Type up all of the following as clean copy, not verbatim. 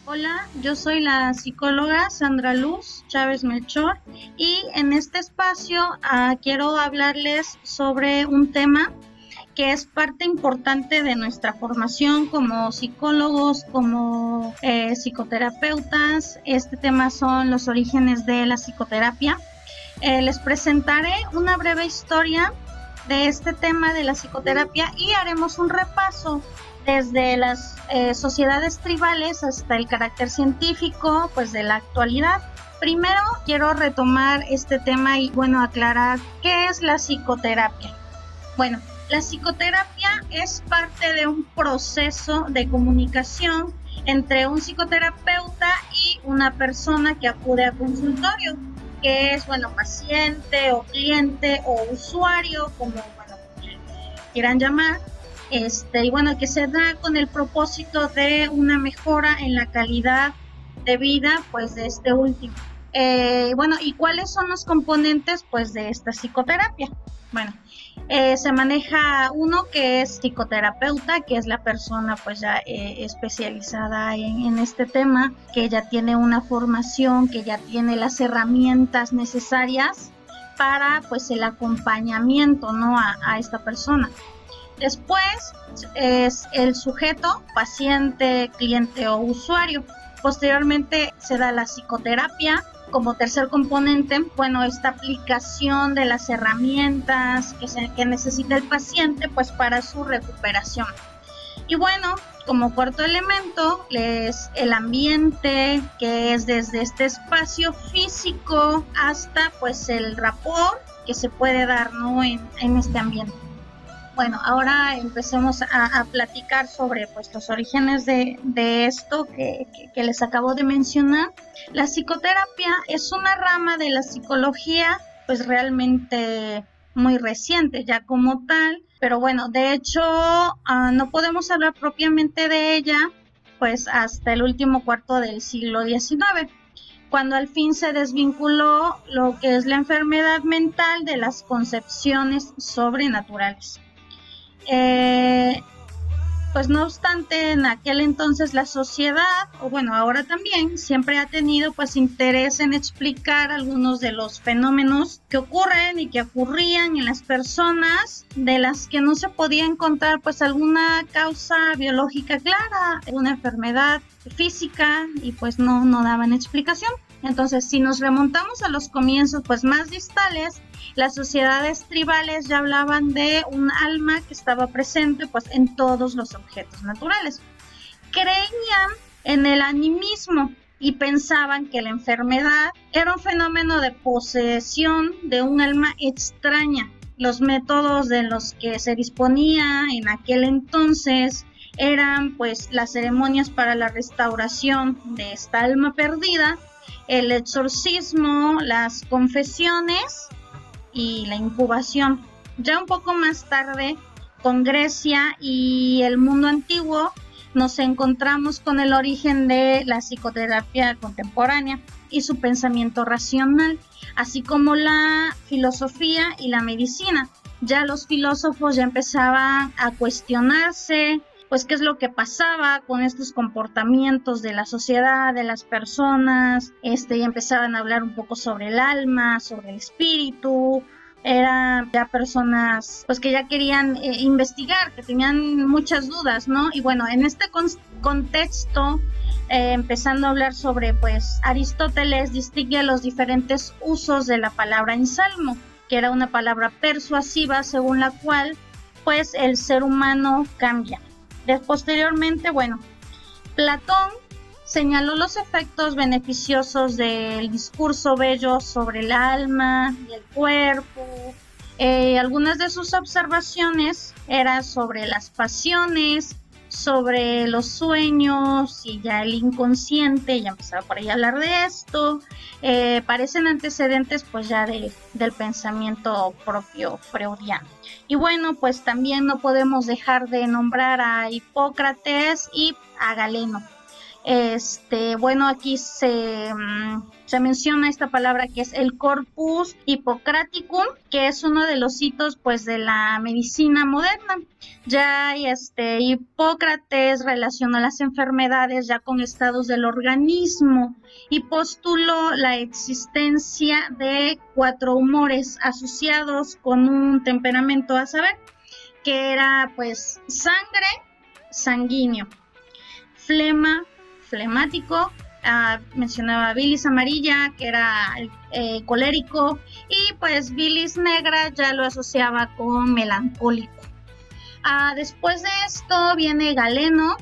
Hola, yo soy la psicóloga Sandra Luz Chávez Melchor y en este espacio quiero hablarles sobre un tema que es parte importante de nuestra formación como psicólogos, como psicoterapeutas. Este tema son los orígenes de la psicoterapia. Les presentaré una breve historia de este tema de la psicoterapia y haremos un repaso desde las sociedades tribales hasta el carácter científico, pues de la actualidad. Primero quiero retomar este tema y aclarar qué es la psicoterapia. Bueno, la psicoterapia es parte de un proceso de comunicación entre un psicoterapeuta y una persona que acude a consultorio, que es, paciente o cliente o usuario, como, quieran llamar, que se da con el propósito de una mejora en la calidad de vida, pues, de este último. ¿Y cuáles son los componentes, pues, de esta psicoterapia? Se maneja uno que es psicoterapeuta, que es la persona pues ya especializada en este tema, que ya tiene una formación, que ya tiene las herramientas necesarias para pues el acompañamiento, ¿no? a esta persona. Después es el sujeto, paciente, cliente o usuario. Posteriormente se da la psicoterapia. Como tercer componente, esta aplicación de las herramientas que necesita el paciente pues para su recuperación. Y como cuarto elemento es el ambiente, que es desde este espacio físico hasta pues el rapport que se puede dar, ¿no? en este ambiente. Ahora empecemos a platicar sobre pues, los orígenes de esto que les acabo de mencionar. La psicoterapia es una rama de la psicología pues realmente muy reciente ya como tal, pero de hecho no podemos hablar propiamente de ella pues hasta el último cuarto del siglo XIX, cuando al fin se desvinculó lo que es la enfermedad mental de las concepciones sobrenaturales. Pues no obstante, en aquel entonces la sociedad, ahora también, siempre ha tenido pues interés en explicar algunos de los fenómenos que ocurren y que ocurrían en las personas, de las que no se podía encontrar pues alguna causa biológica clara, una enfermedad física, y pues no daban explicación. Entonces, si nos remontamos a los comienzos pues más distales, las sociedades tribales ya hablaban de un alma que estaba presente pues en todos los objetos naturales. Creían en el animismo y pensaban que la enfermedad era un fenómeno de posesión de un alma extraña. Los métodos de los que se disponía en aquel entonces eran pues las ceremonias para la restauración de esta alma perdida, el exorcismo, las confesiones y la incubación. Ya un poco más tarde, con Grecia y el mundo antiguo, nos encontramos con el origen de la psicoterapia contemporánea y su pensamiento racional, así como la filosofía y la medicina. Ya los filósofos ya empezaban a cuestionarse pues qué es lo que pasaba con estos comportamientos de la sociedad, de las personas, y empezaban a hablar un poco sobre el alma, sobre el espíritu. Eran ya personas pues que ya querían investigar, que tenían muchas dudas, ¿no? Y en este contexto, empezando a hablar sobre, pues, Aristóteles distingue los diferentes usos de la palabra ensalmo, que era una palabra persuasiva según la cual pues el ser humano cambia. Posteriormente, Platón señaló los efectos beneficiosos del discurso bello sobre el alma y el cuerpo. Algunas de sus observaciones eran sobre las pasiones, sobre los sueños y ya el inconsciente, ya empezaba por ahí a hablar de esto. Parecen antecedentes pues ya del pensamiento propio freudiano. Y pues también no podemos dejar de nombrar a Hipócrates y a Galeno, Bueno, aquí se menciona esta palabra que es el Corpus Hippocraticum, que es uno de los hitos pues de la medicina moderna. Ya Hipócrates relacionó las enfermedades ya con estados del organismo y postuló la existencia de 4 humores asociados con un temperamento, a saber, que era pues sangre, sanguíneo, flema, flemático, mencionaba bilis amarilla, que era colérico, y pues bilis negra ya lo asociaba con melancólico. Después de esto viene Galeno.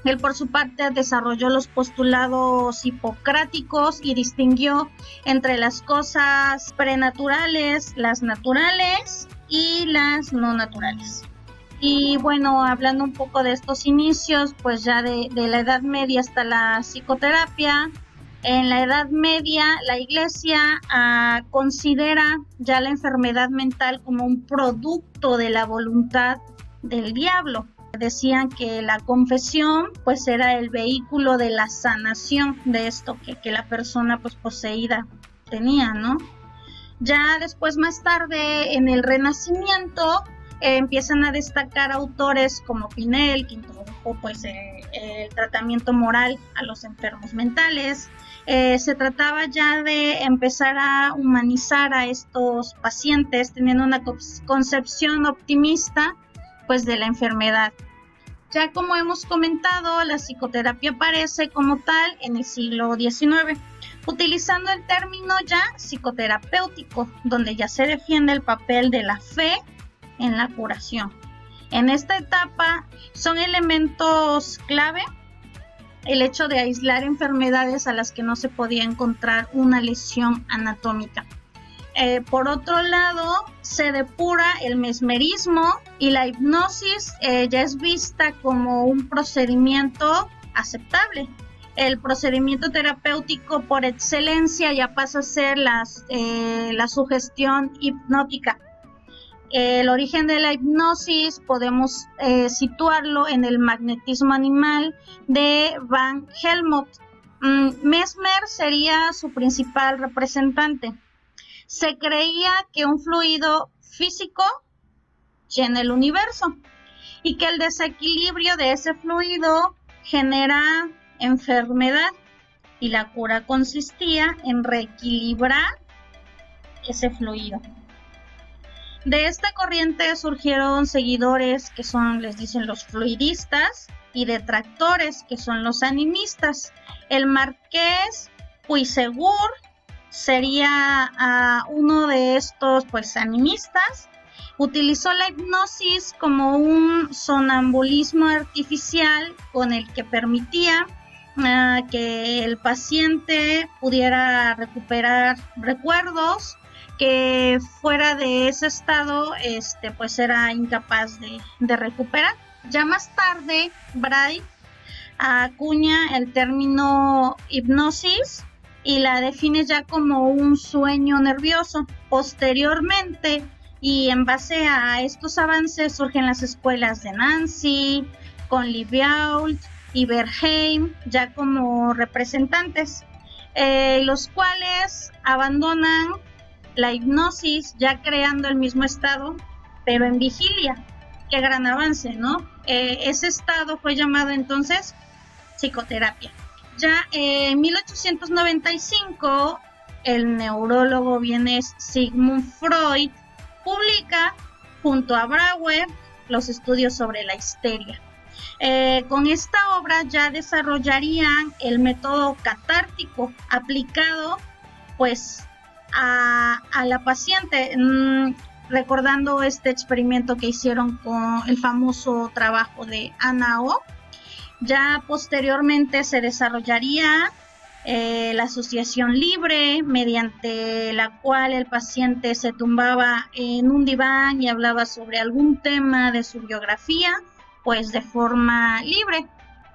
Él por su parte desarrolló los postulados hipocráticos y distinguió entre las cosas prenaturales, las naturales y las no naturales. Y bueno, hablando un poco de estos inicios, pues ya de la Edad Media hasta la psicoterapia. En la Edad Media, la Iglesia considera ya la enfermedad mental como un producto de la voluntad del diablo. Decían que la confesión pues era el vehículo de la sanación de esto que la persona pues poseída tenía, ¿no? Ya después, más tarde, en el Renacimiento, empiezan a destacar autores como Pinel, que introdujo pues el tratamiento moral a los enfermos mentales. Se trataba ya de empezar a humanizar a estos pacientes, teniendo una concepción optimista pues de la enfermedad. Ya como hemos comentado, la psicoterapia aparece como tal en el siglo XIX, utilizando el término ya psicoterapéutico, donde ya se defiende el papel de la fe en la curación. En esta etapa son elementos clave el hecho de aislar enfermedades a las que no se podía encontrar una lesión anatómica. Por otro lado, se depura el mesmerismo y la hipnosis ya es vista como un procedimiento aceptable. El procedimiento terapéutico por excelencia ya pasa a ser la sugestión hipnótica. El origen de la hipnosis podemos situarlo en el magnetismo animal de Van Helmont. Mesmer sería su principal representante. Se creía que un fluido físico llena el universo y que el desequilibrio de ese fluido genera enfermedad, y la cura consistía en reequilibrar ese fluido. De esta corriente surgieron seguidores que les dicen los fluidistas, y detractores que son los animistas. El marqués Puysegur sería uno de estos pues animistas. Utilizó la hipnosis como un sonambulismo artificial con el que permitía que el paciente pudiera recuperar recuerdos que fuera de ese estado pues era incapaz de recuperar. Ya más tarde, Braid acuña el término hipnosis y la define ya como un sueño nervioso. Posteriormente, y en base a estos avances, surgen las escuelas de Nancy, con Liebowitz y Bernheim ya como representantes, los cuales abandonan la hipnosis ya creando el mismo estado, pero en vigilia. Qué gran avance, ¿no? Ese estado fue llamado entonces psicoterapia. Ya en 1895, el neurólogo vienes Sigmund Freud publica junto a Brauer los estudios sobre la histeria. Con esta obra ya desarrollarían el método catártico aplicado pues a la paciente, recordando este experimento que hicieron con el famoso trabajo de Anna O. Ya posteriormente se desarrollaría la asociación libre, mediante la cual el paciente se tumbaba en un diván y hablaba sobre algún tema de su biografía, pues de forma libre.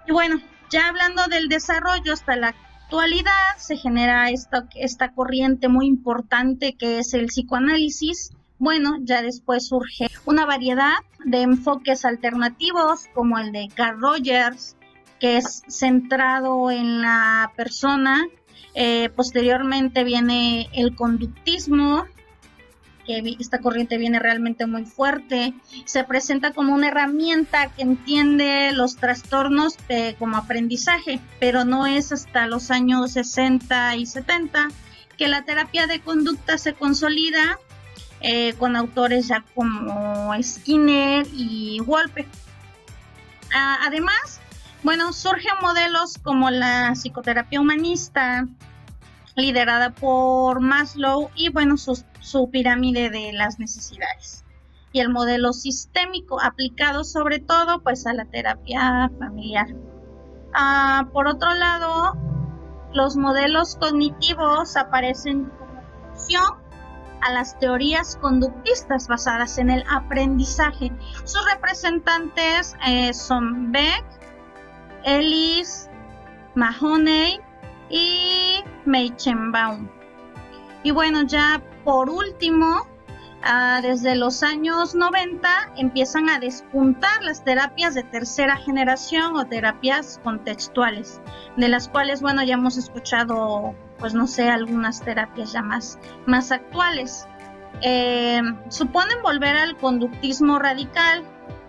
Y bueno, ya hablando del desarrollo hasta la actualidad, se genera esta corriente muy importante que es el psicoanálisis. Bueno, ya después surge una variedad de enfoques alternativos como el de Carl Rogers, que es centrado en la persona. Posteriormente viene el conductismo, que esta corriente viene realmente muy fuerte. Se presenta como una herramienta que entiende los trastornos como aprendizaje, pero no es hasta los años 60 y 70 que la terapia de conducta se consolida, con autores ya como Skinner y Wolpe. Además, bueno, surgen modelos como la psicoterapia humanista, liderada por Maslow, y bueno, su pirámide de las necesidades, y el modelo sistémico aplicado sobre todo pues a la terapia familiar. Por otro lado, los modelos cognitivos aparecen como opción a las teorías conductistas basadas en el aprendizaje. Sus representantes son Beck, Ellis, Mahoney y Meichenbaum. Y bueno, ya por último, desde los años 90 empiezan a despuntar las terapias de tercera generación o terapias contextuales, de las cuales, bueno, ya hemos escuchado, pues no sé, algunas terapias ya más actuales. Suponen volver al conductismo radical,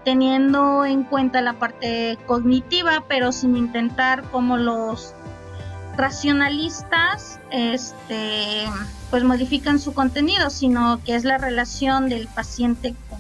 teniendo en cuenta la parte cognitiva, pero sin intentar como los racionalistas pues modifican su contenido, sino que es la relación del paciente con